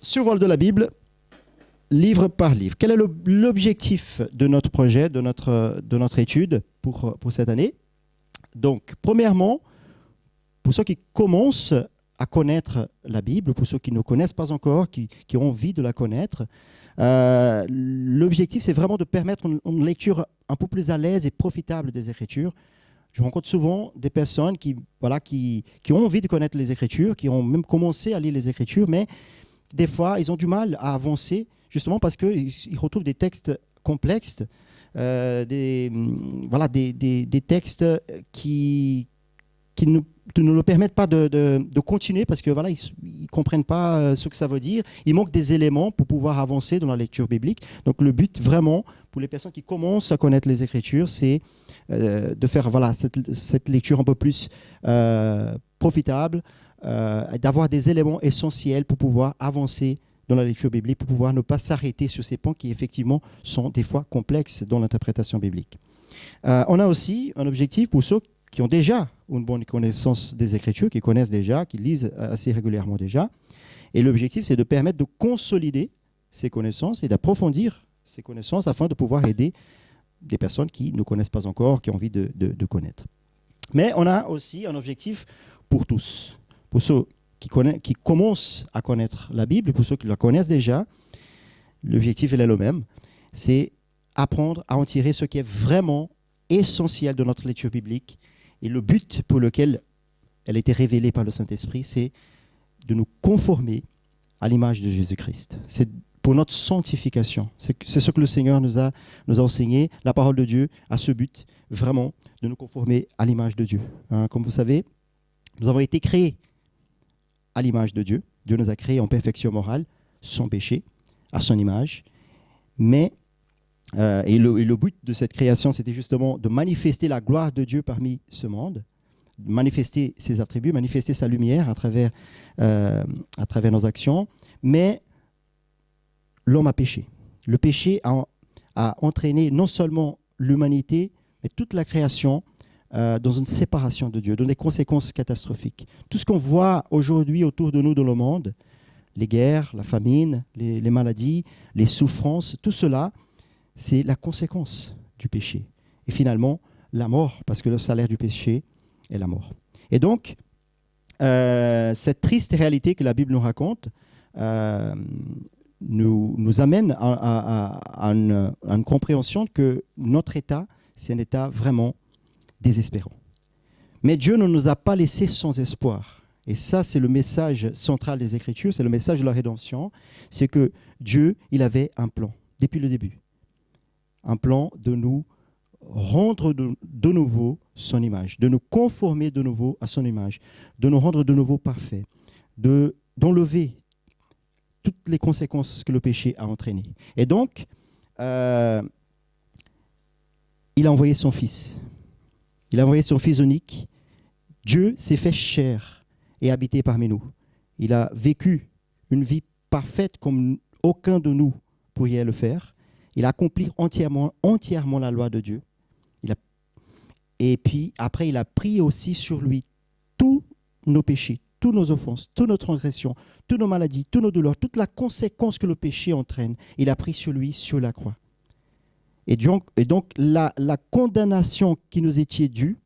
survol de la Bible, livre par livre. Quel est l'objectif de notre projet, de notre étude pour cette année? Donc, premièrement, pour ceux qui commencent à connaître la Bible, pour ceux qui ne connaissent pas encore, qui ont envie de la connaître, l'objectif, c'est vraiment de permettre une lecture un peu plus à l'aise et profitable des Écritures. Je rencontre souvent des personnes qui ont envie de connaître les Écritures, qui ont même commencé à lire les Écritures, mais des fois, ils ont du mal à avancer, justement parce qu'ils retrouvent des textes complexes, des textes qui ne leur permettent pas de continuer parce que ils ne comprennent pas ce que ça veut dire. Il manque des éléments pour pouvoir avancer dans la lecture biblique. Donc le but vraiment pour les personnes qui commencent à connaître les Écritures, c'est de faire cette lecture un peu plus profitable, d'avoir des éléments essentiels pour pouvoir avancer dans la lecture biblique, pour pouvoir ne pas s'arrêter sur ces points qui effectivement sont des fois complexes dans l'interprétation biblique. On a aussi un objectif pour ceux qui ont déjà une bonne connaissance des Écritures, qui connaissent déjà, qui lisent assez régulièrement déjà. Et l'objectif, c'est de permettre de consolider ces connaissances et d'approfondir ces connaissances afin de pouvoir aider des personnes qui ne connaissent pas encore, qui ont envie de connaître. Mais on a aussi un objectif pour tous. Pour ceux qui commencent à connaître la Bible et pour ceux qui la connaissent déjà, l'objectif est le même. C'est apprendre à en tirer ce qui est vraiment essentiel de notre lecture biblique. Et le but pour lequel elle a été révélée par le Saint-Esprit, c'est de nous conformer à l'image de Jésus-Christ. C'est pour notre sanctification. C'est ce que le Seigneur nous a enseigné. La parole de Dieu a ce but, vraiment, de nous conformer à l'image de Dieu. Comme vous savez, nous avons été créés à l'image de Dieu. Dieu nous a créés en perfection morale, sans péché, à son image. Mais le but de cette création, c'était justement de manifester la gloire de Dieu parmi ce monde, de manifester ses attributs, manifester sa lumière à travers nos actions. Mais l'homme a péché. Le péché a entraîné non seulement l'humanité, mais toute la création dans une séparation de Dieu, dans des conséquences catastrophiques. Tout ce qu'on voit aujourd'hui autour de nous dans le monde, les guerres, la famine, les maladies, les souffrances, tout cela, c'est la conséquence du péché. Et finalement, la mort, parce que le salaire du péché est la mort. Et donc, cette triste réalité que la Bible nous raconte nous amène à une compréhension que notre état, c'est un état vraiment désespérant. Mais Dieu ne nous a pas laissés sans espoir. Et ça, c'est le message central des Écritures, c'est le message de la rédemption. C'est que Dieu, il avait un plan, depuis le début. Un plan de nous rendre de nouveau son image, de nous conformer de nouveau à son image, de nous rendre de nouveau parfaits, d'enlever toutes les conséquences que le péché a entraînées. Et donc, il a envoyé son Fils. Il a envoyé son Fils unique. Dieu s'est fait chair et habité parmi nous. Il a vécu une vie parfaite comme aucun de nous pourrait le faire. Il a accompli entièrement la loi de Dieu. Et puis, après, il a pris aussi sur lui tous nos péchés, toutes nos offenses, toutes nos transgressions, toutes nos maladies, toutes nos douleurs, toute la conséquence que le péché entraîne. Il a pris sur lui, sur la croix. Et donc la condamnation qui nous était due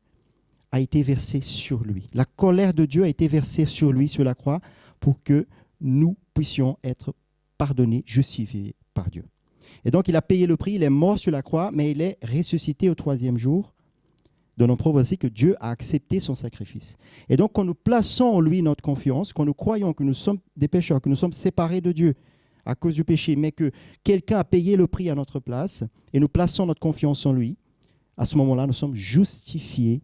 a été versée sur lui. La colère de Dieu a été versée sur lui, sur la croix, pour que nous puissions être pardonnés, justifiés par Dieu. Et donc, il a payé le prix, il est mort sur la croix, mais il est ressuscité au 3e jour, donnant preuve aussi que Dieu a accepté son sacrifice. Et donc, quand nous plaçons en lui notre confiance, quand nous croyons que nous sommes des pécheurs, que nous sommes séparés de Dieu à cause du péché, mais que quelqu'un a payé le prix à notre place, et nous plaçons notre confiance en lui, à ce moment-là, nous sommes justifiés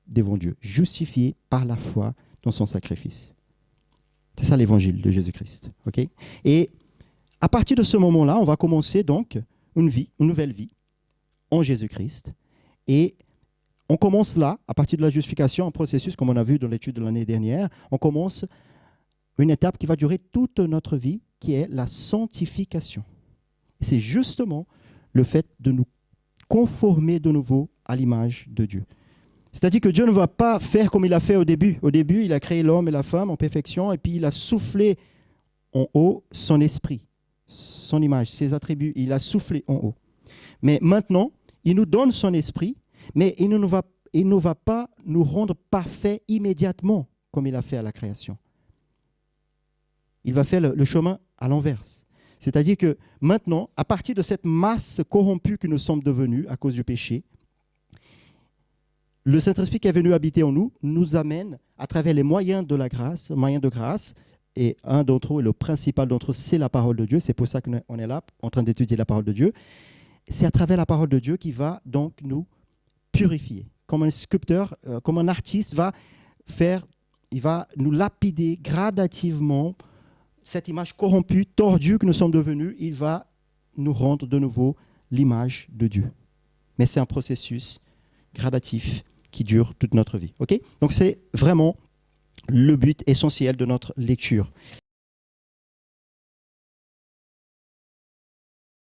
devant Dieu, justifiés par la foi dans son sacrifice. C'est ça l'évangile de Jésus-Christ. Okay? Et à partir de ce moment-là, on va commencer donc une nouvelle vie en Jésus-Christ. Et on commence là, à partir de la justification, un processus, comme on a vu dans l'étude de l'année dernière, on commence une étape qui va durer toute notre vie, qui est la sanctification. Et c'est justement le fait de nous conformer de nouveau à l'image de Dieu. C'est-à-dire que Dieu ne va pas faire comme il a fait au début. Au début, il a créé l'homme et la femme en perfection, et puis il a soufflé en haut son esprit, son image, ses attributs. Il a soufflé en haut. Mais maintenant, il nous donne son esprit, mais il ne va pas nous rendre parfaits immédiatement, comme il a fait à la création. Il va faire le chemin à l'inverse. C'est-à-dire que maintenant, à partir de cette masse corrompue que nous sommes devenus à cause du péché, le Saint-Esprit qui est venu habiter en nous nous amène à travers les moyens de la grâce, moyens de grâce, et un d'entre eux, le principal d'entre eux, c'est la parole de Dieu. C'est pour ça qu'on est là, en train d'étudier la parole de Dieu. C'est à travers la parole de Dieu qui va donc nous purifier. Comme un sculpteur, comme un artiste il va nous lapider gradativement cette image corrompue, tordue que nous sommes devenus. Il va nous rendre de nouveau l'image de Dieu. Mais c'est un processus gradatif qui dure toute notre vie. Okay? Donc c'est vraiment le but essentiel de notre lecture.